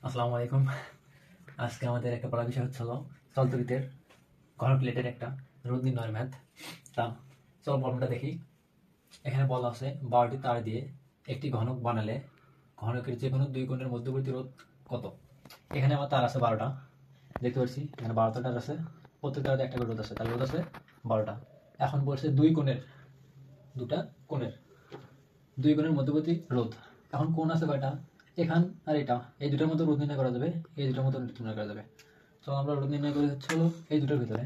আসসালামু আলাইকুম। আজকে আমাদের একটা পড়ার বিষয় হচ্ছিল চলতরিতের ঘন প্লেটের একটা রোধ নির্ণয়ের ম্যাথ। তা চল প্রবলেমটা দেখি। এখানে বলা আছে 12টি তার দিয়ে একটি ঘনক বানালে ঘনকের যে কোনো দুই কোণের মধ্যবর্তী রোধ কত। এখানে আমার তার আছে 12টা, দেখতে পাচ্ছি এখানে 12টা তার আছে, প্রত্যেক তারে একটা করে রোধ আছে, তাহলে রোধ আছে 12টা। এখন বলছে দুই কোণের, দুটা কোণের, দুই কোণের মধ্যবর্তী রোধ। এখন কোণ আছে কয়টা, এখান আর এটা, এই দুটার মধ্যে রোধ নির্ণয় করা যাবে, এই দুটার মধ্যে রোধ নির্ণয় করা যাবে। তো আমরা রোধ নির্ণয় করি হচ্ছে হলো এই দুটার ভিতরে,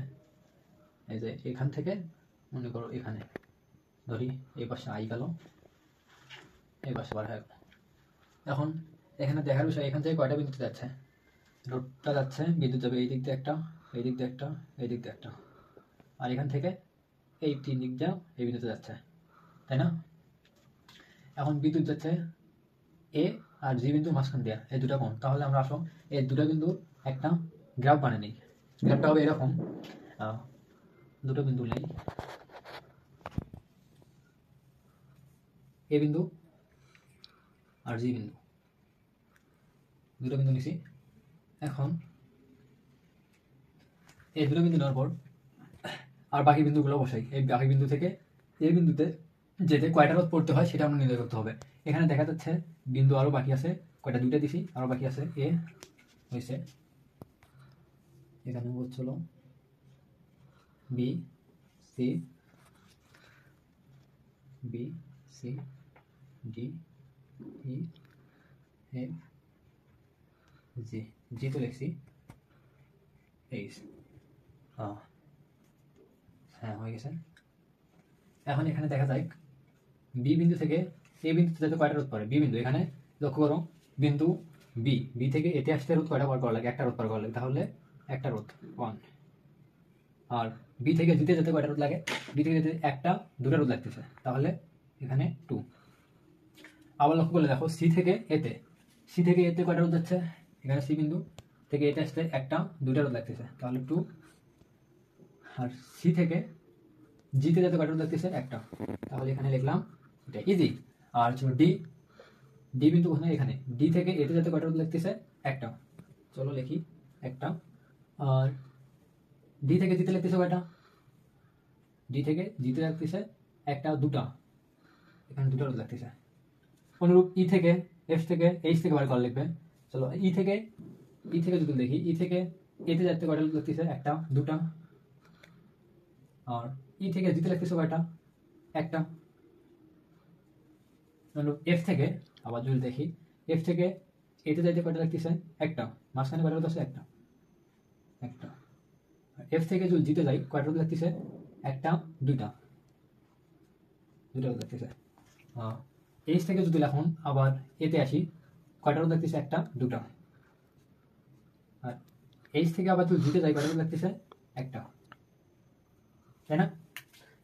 এই যে এখান থেকে মনে করো এখানে ধরি, এই পাশে আই গেল, এই পাশে বার হয়ে গেল। এখন এখানে দেখার বিষয়, এখান থেকে কয়টা বিদ্যুৎ যাচ্ছে, রোধটা যাচ্ছে, বিদ্যুৎ যাবে এই দিক দিয়ে একটা, এই দিক দিয়ে একটা, এই দিক দিয়ে একটা, আর এখান থেকে এই তিন দিক দিয়ে এই বিদ্যুৎ যাচ্ছে, তাই না? এখন বিদ্যুৎ যাচ্ছে এ আর জি বিন্দু মাঝখান দেয়া, এই দুটা কোণ। তাহলে আমরা আসো এই দুটা বিন্দু একটা গ্রাফ বানিয়ে নিই। গ্রাফটা হবে এরকম, দুটো বিন্দু নেই, এ বিন্দু আর জি বিন্দু, দুটো বিন্দু নিছি। এখন এই দুটো বিন্দু নেওয়ার পর আর বাকি বিন্দুগুলো বসাই। এই বাকি বিন্দু থেকে এই বিন্দুতে যেতে কয়টা রোধ পড়তে হয় সেটা আমরা নির্ণয় করতে হবে। এখানে দেখা যাচ্ছে বিন্দু আরও বাকি আছে, কয়টা, দুইটা দিছি, আরও বাকি আছে। এ হয়েছে, এখানে হচ্ছিল B C, B C D E F G, G তো লিখছি, এইচ, হ্যাঁ হয়ে গেছে। এখন এখানে দেখা যায় বি বিন্দু থেকে এ বিন্দুতে যাতে কয়টা রোধ পড়ে, বি বিন্দু, এখানে লক্ষ্য করো বিন্দু বি, বি থেকে এতে আসতে রোধ কয়টা বার করা লাগে, একটা রোধ বার করা লাগে, তাহলে একটা রোধ 1। আর বি থেকে জিতে যেতে কয়টা রোধ লাগে, বি থেকে যেতে একটা, দুটো রোধ লাগতেছে, তাহলে এখানে 2। আবার লক্ষ্য করলে দেখো সি থেকে এতে, সি থেকে এতে কয়টা রোধ যাচ্ছে, এখানে সি বিন্দু থেকে এতে আসতে একটা, দুটা রোধ লাগতেছে, তাহলে 2। আর সি থেকে জিতে যাতে কয়টা রোধ লাগতেছে, একটা, তাহলে এখানে লিখলাম এটা, ইজি। আর ডি, ডি বিন্দু কোথায়, এখানে ডি থেকে এতে যাতে কয়টা রোধ লাগতেছে, একটা, চলো লিখি একটা। আর ডি থেকে জিতে লাগতেছে কয়টা, ডি থেকে জিতে লাগতেছে একটা, দুটা, এখানে দুটা রোধ লাগতেছে। অনুরূপ ই থেকে, এফ থেকে, এইচ থেকে বার করা লিখবে। চলো ই থেকে, ই থেকে যদি দেখি, ই থেকে এতে যাতে কয়টা রোধ লাগতেছে, একটা, দুটা। আর ই থেকে জিতে লাগতেছে কয়টা, একটা। এফ থেকে আবার যদি দেখি, এফ থেকে এতে যাইতে কয়টা লাগতেছে, একটা, মাঝখানে কয়টা রোধ আছে, একটা, একটা। এফ থেকে যদি জিতে যাই কয়টা রোধ লাগতেছে, একটা, দুইটা, দুইটা রোধ লাগতেছে। এইচ থেকে যদি এখন আবার এতে আসি, কয়টা রোধ লাগতেছে, একটা, দুটা। আর এইচ থেকে আবার যদি জিতে যাই কয়টা রোধ লাগতেছে, একটা, তাই না?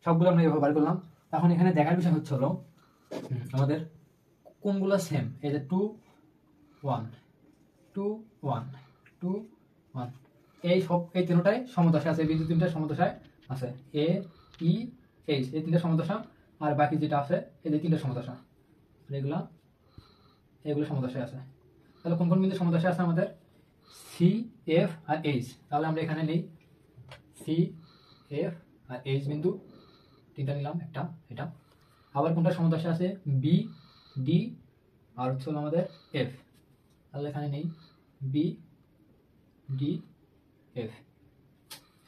সবগুলো আমরা এভাবে বার করলাম। এখন এখানে দেখার বিষয় হচ্ছে হলো আমাদের কোনগুলো সেম, এই যে 2 1 2 1 2 1, এই সব, এই তিনটাই সমদশা আছে, বিন্দু তিনটা সমদশায় আছে, এ ই এইচ, এই তিনটা সমদশা। আর বাকি যেটা আছে এই যে তিনটা সমদশা, এগুলা, এগুলো সমদশায় আছে। তাহলে কোন কোন বিন্দু সমদশায় আছে আমাদের, সি এফ আর এইচ। তাহলে আমরা এখানে নেই সি এফ আর এইচ বিন্দু, তিনটা নিলাম, একটা এটা। আবার কোনটা সমদশা আছে, বি ডি আর হচ্ছে আমাদের এফ, তাহলে এখানে নেই বি ডি এফ।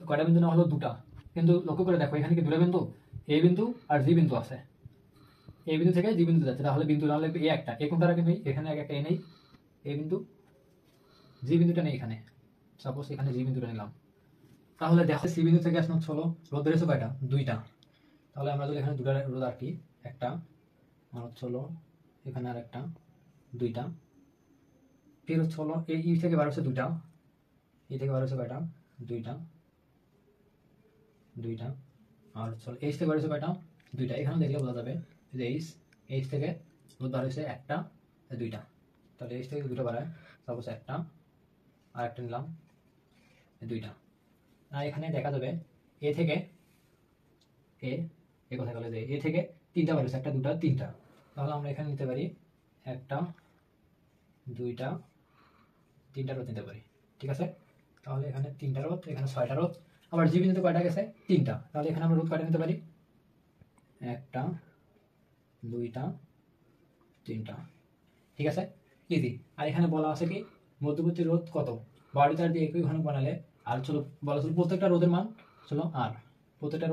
কয়টা বিন্দু না হলো, দুটা। কিন্তু লক্ষ্য করে দেখো এখানে কি দুটা বিন্দু, এ বিন্দু আর জি বিন্দু আছে, এ বিন্দু থেকে জি বিন্দু যাচ্ছে, তাহলে বিন্দু না লাগবে এ একটা, এ কোনটা রাখে নেই, এখানে একটা এ নেই, এ বিন্দু, জি বিন্দুটা নেই এখানে, সাপোজ এখানে জি বিন্দুটা নিলাম। তাহলে দেখো সি বিন্দু থেকে আসলে হলো রোধ বেড়েছে কয়টা, দুইটা। তাহলে আমরা যদি এখানে দুটা রোধ রাখি, একটা, আর হচ্ছে হলো এখানে আর একটা, দুইটা। ফির হচ্ছে হলো এই ই থেকে বার হচ্ছে দুইটা, ই থেকে বার হচ্ছে কয়টা, দুইটা, দুইটা। আর হচ্ছে এইচ থেকে বার হচ্ছে কয়টা, দুইটা। এখানে দেখলে বোঝা যাবে যে এইচ, এইচ থেকে রোধ বার হয়েছে একটা, দুইটা। তাহলে এইচ থেকে দুটো বাড়ায়, সাপোজ একটা, আর একটা নিলাম, দুইটা। আর এখানে দেখা যাবে এ থেকে এ কথা বলে যে এ থেকে তিনটা বার হয়েছে, একটা, দুটা, তিনটা। তাহলে আমরা এখানে নিতে পারি একটা, দুইটা, 3টা রোধ নিতে পারি, ঠিক আছে। তাহলে এখানে 3টা রোধ, এখানে 6টা রোধ, আবার জি বিন্দুতে কয়টা গেছে 3টা, তাহলে এখানে আমরা রোধ কয়টা নিতে পারি 1টা 2টা 3টা, ঠিক আছে, ইজি। আর এখানে বলা আছে কি মধ্যবর্তী রোধ কত, বাড়ি তার দিয়ে একই ঘনক বানালে, আর চলো বলা ছিল প্রত্যেকটা রোধের মান চলো আর, প্রত্যেকটা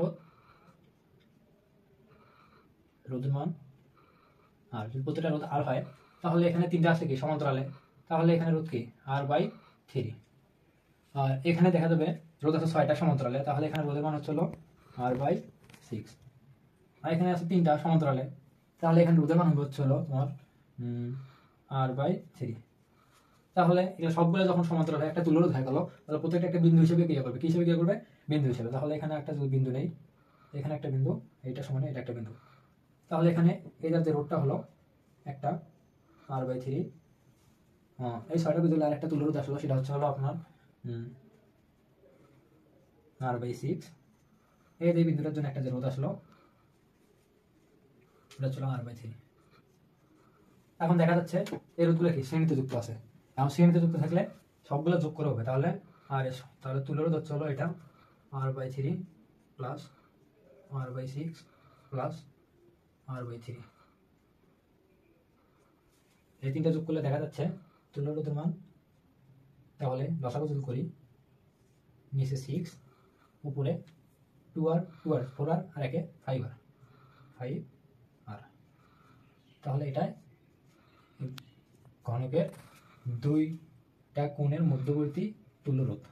রোধের মান আর, যদি প্রত্যেকটা রোধ আর হয় তাহলে এখানে 3টা আছে কি সমান্তরালে, তাহলে এখানে রোধ কি R/3। আর এখানে দেখা যাবে রোধ আছে 6টা সমান্তরালে, তাহলে এখানে রোধের মান হচ্ছিল R/6। আর এখানে আছে 3টা সমান্তরালে, তাহলে এখানে রোধের মান হচ্ছিল তোমার R/3। তাহলে এটা সবগুলো যখন সমান্তরাল হয় একটা তুল্য রোধ হয়ে গেল, তাহলে প্রত্যেকটা একটা বিন্দু হিসেবে ক্রিয়া করবে, কি হিসেবে ক্রিয়া করবে বিন্দু হিসেবে। তাহলে এখানে একটা যদি বিন্দু নেই, এখানে একটা বিন্দু, এইটা সমানে এটা একটা বিন্দু, তাহলে এখানে এই যে রোধটা হলো একটা R/3, এই 6টা বিন্দু আর একটা তুল্য রোধ আসলো, সেটা হচ্ছে হলো আপনার R/6। এই যে বিন্দুটার জন্য একটা যে রোধ আসলো এটা হলো R/3। এখন দেখা যাচ্ছে এই রোধগুলো কি শ্রেণীতে যুক্ত আছে, এখন শ্রেণীতে যুক্ত থাকলে সবগুলো যোগ করে হবে, তাহলে তাহলে তুল্য রোধ হচ্ছে হলো এটা R/3 plus R/6 plus R/3, এই 3টা যোগ করলে দেখা যাচ্ছে তুল্য রোধের মান, তাহলে লসাগু যোগ করি, নিচে 6 উপরে 2R 4R আর একে 5R, তাহলে এটা ঘনকের 2টা কোণের মধ্যবর্তী তুল্য রোধ,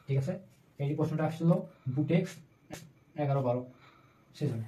ঠিক আছে। এই প্রশ্নটা আসছিল বুটেক্স 11-12 সেজন্য।